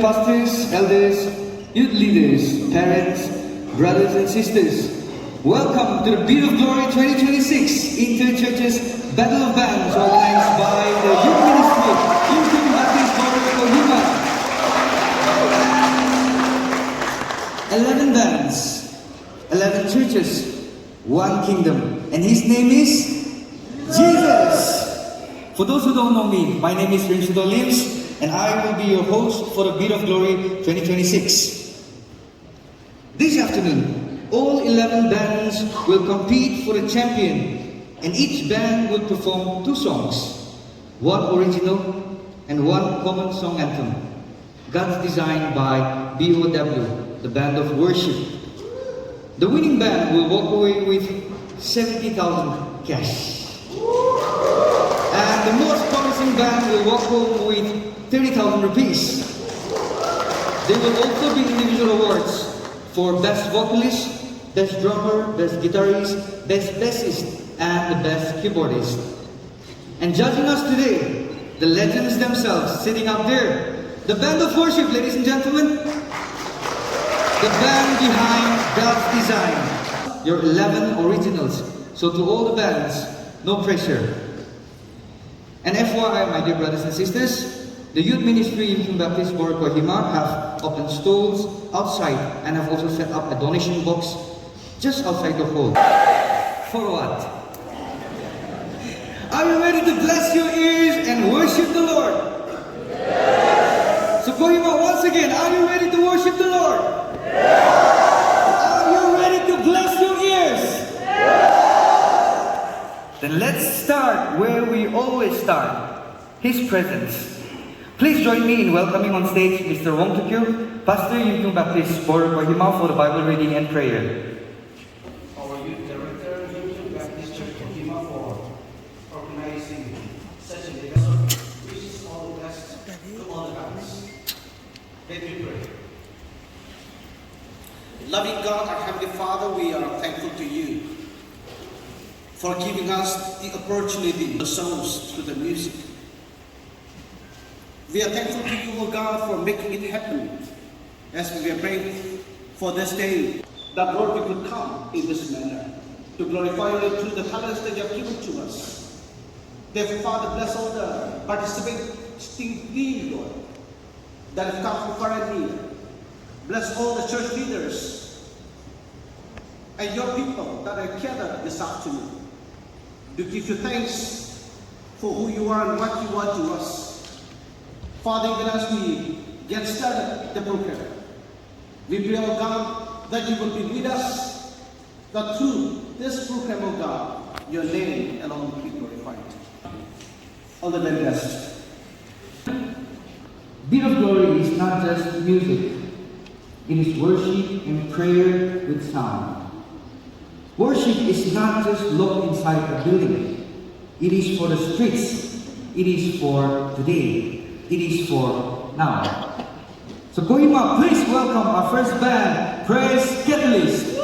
Pastors, elders, youth leaders, parents, brothers and sisters, welcome to the Beat of Glory 2026 Inter-Churches Battle of Bands organized by the Youth Ministry, Youth Baptist Borough Kohima. 11 bands, 11 churches, one kingdom, and his name is Jesus. For those who don't know me, my name is Rincido Lims, and I will be your host for the Beat of Glory 2026. This afternoon, all 11 bands will compete for a champion, and each band will perform 2 songs, one original and one common song anthem, God's designed by BOW, the band of worship. The winning band will walk away with 70,000 cash. And the most promising band will walk home with 30,000 rupees. There will also be individual awards for Best Vocalist, Best Drummer, Best Guitarist, Best Bassist, and the Best Keyboardist. And judging us today, the legends themselves sitting up there, the band of worship, ladies and gentlemen, the band behind God's Design, your 11 originals. So to all the bands, no pressure. And FYI, my dear brothers and sisters, the Youth Ministry Youth Baptist Borough Kohima have opened stalls outside and have also set up a donation box just outside the hall. For what? Are you ready to bless your ears and worship the Lord? Yes. So Kohima, once again, are you ready to worship the Lord? Yes. Are you ready to bless your ears? Yes. Then let's start where we always start, His presence. Please join me in welcoming on stage Mr. Wong Tukyu, Pastor Youth Baptist Borough Kohima, for the Bible reading and prayer. Our Youth Director, Youth Baptist Church Kohima, for organizing such an event. Wishes all the best to all the bands. Let me pray. Loving God, our Heavenly Father, we are thankful to you for giving us the opportunity to songs through the music. We are thankful to you, O God, for making it happen as we are praying for this day, that Lord, we could come in this manner to glorify you through the talents that you have given to us. Therefore, Father, bless all the participating team, Lord, that have come from far and near. Bless all the church leaders and your people that are gathered this afternoon to give you thanks for who you are and what you are to us. Father, even as we get started the program, we pray, O God, that you will be with us, that through this program, O God, your name alone will be glorified. All the very best. Beat of Glory is not just music. It is worship and prayer with sound. Worship is not just locked inside a building. It is for the streets. It is for today. It is for now. So Kohima, please welcome our first band, Praise Catalyst.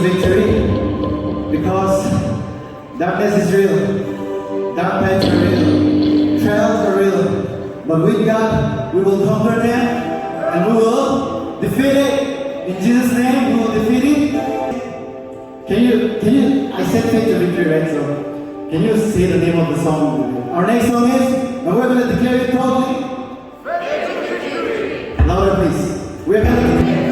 victory because darkness is real, dark times are real, trials are real. But with God, we will conquer them and we will defeat it. In Jesus' name, we will defeat it. Can you, I said faith to victory, right? So, can you say the name of the song with me? Our next song is, and we're going to declare it proudly. Louder, please. We're going to declare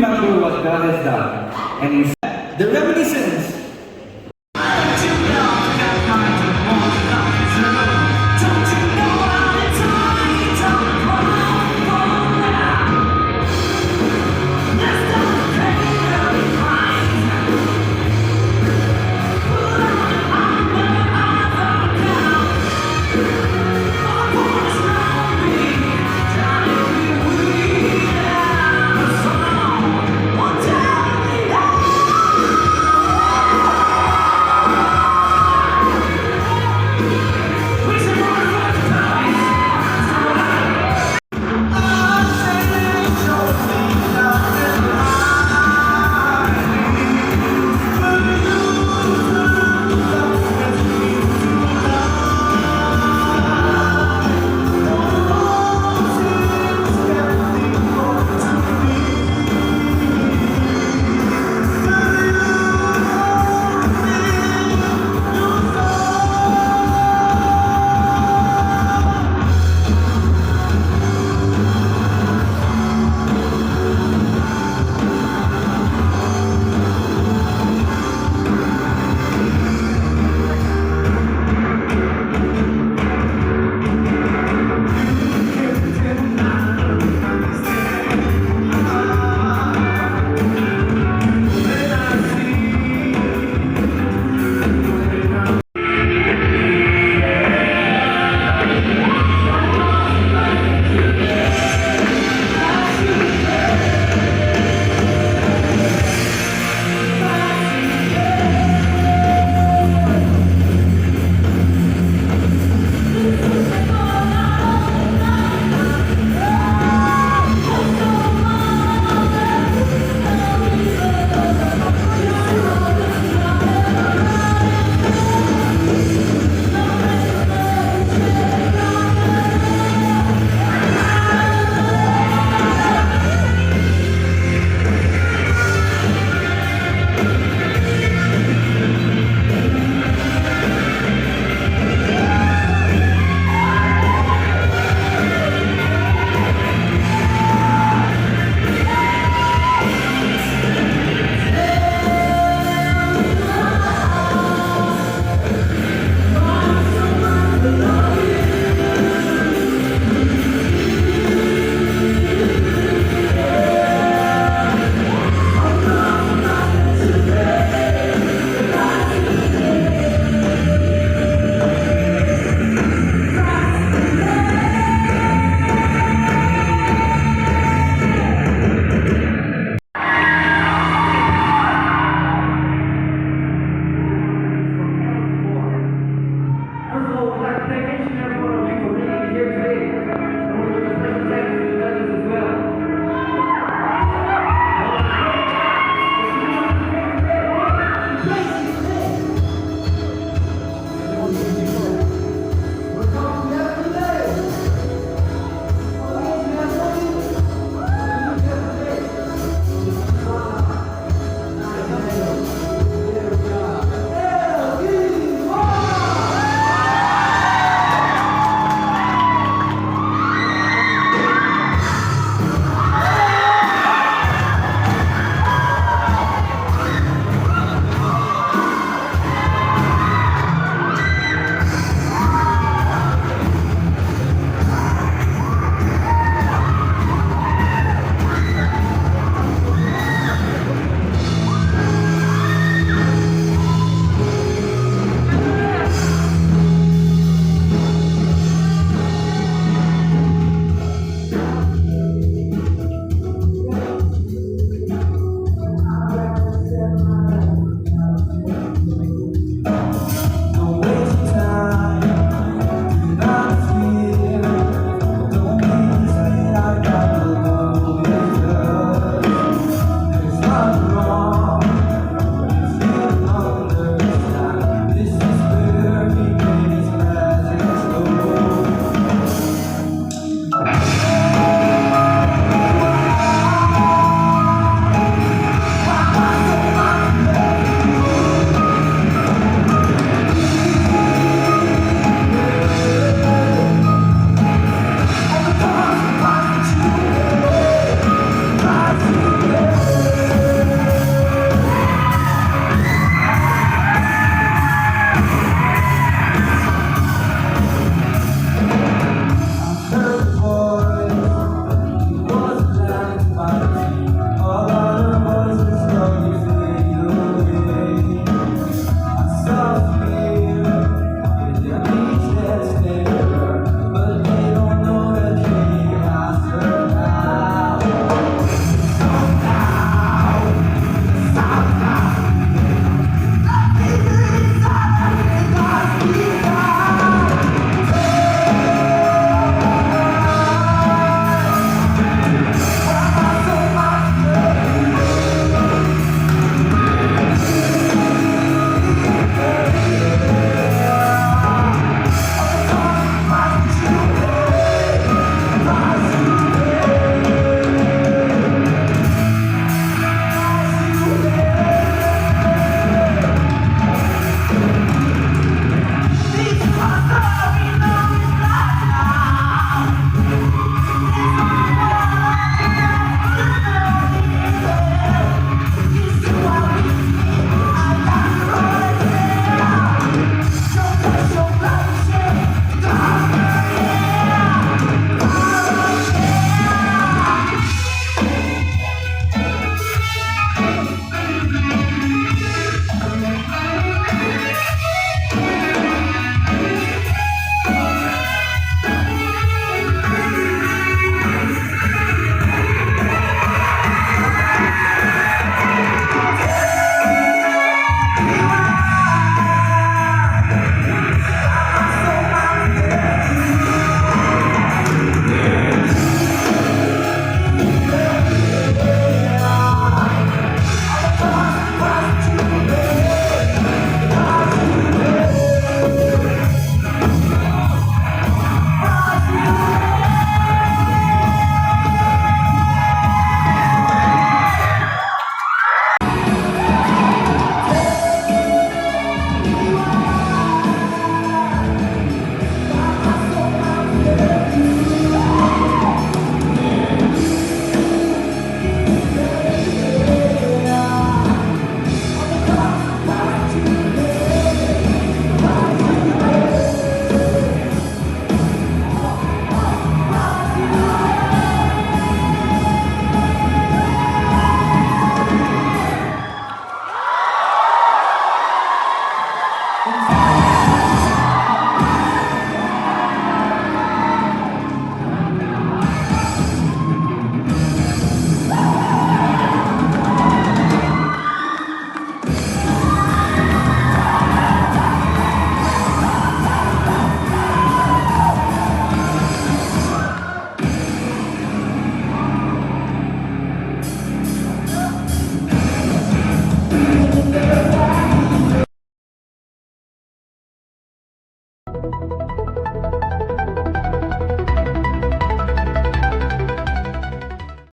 remember what God has done, and we The reminiscence